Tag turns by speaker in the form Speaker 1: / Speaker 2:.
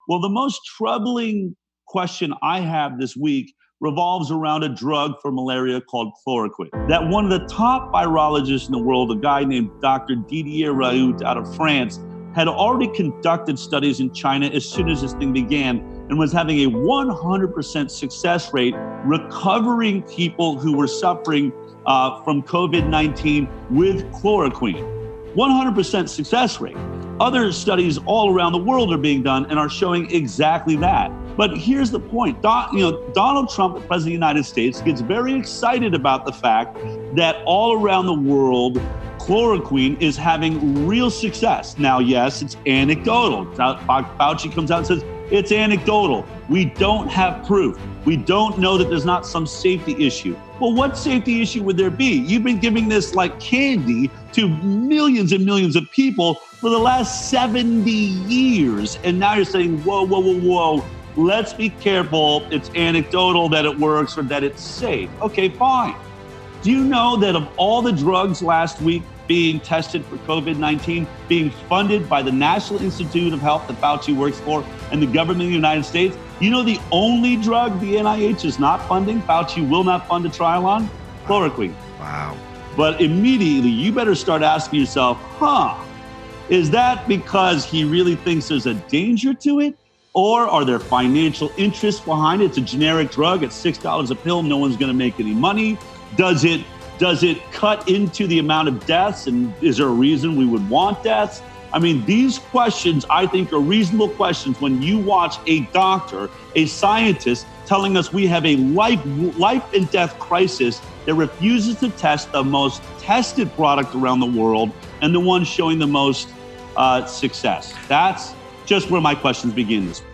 Speaker 1: Well, the most troubling question I have this week revolves around a drug for malaria called chloroquine. That one of the top virologists in the world, a guy named Dr. Didier Raoult out of France, had already conducted studies in China as soon as this thing began and was having a 100% success rate recovering people who were suffering from COVID-19 with chloroquine. 100% success rate. Other studies all around the world are being done and are showing exactly that. But here's the point. Donald Trump, the president of the United States, gets very excited about the fact that all around the world, chloroquine is having real success. Now, yes, it's anecdotal. Fauci comes out and says, it's anecdotal. We don't have proof. We don't know that there's not some safety issue. Well, what safety issue would there be? You've been giving this like candy to millions and millions of people for the last 70 years. And now you're saying, whoa. Let's be careful. It's anecdotal that it works or that it's safe. Okay, fine. Do you know that of all the drugs last week being tested for COVID-19, being funded by the National Institute of Health that Fauci works for and the government of the United States, you know the only drug the NIH is not funding, Fauci will not fund a trial on? Chloroquine.
Speaker 2: Wow.
Speaker 1: But immediately you better start asking yourself, is that because he really thinks there's a danger to it? Or are there financial interests behind it? It's a generic drug. It's $6 a pill. No one's going to make any money. Does it cut into the amount of deaths? And is there a reason we would want deaths? I mean, these questions, I think, are reasonable questions when you watch a doctor, a scientist, telling us we have a life and death crisis that refuses to test the most tested product around the world and the one showing the most success. That's just where my questions begin this week.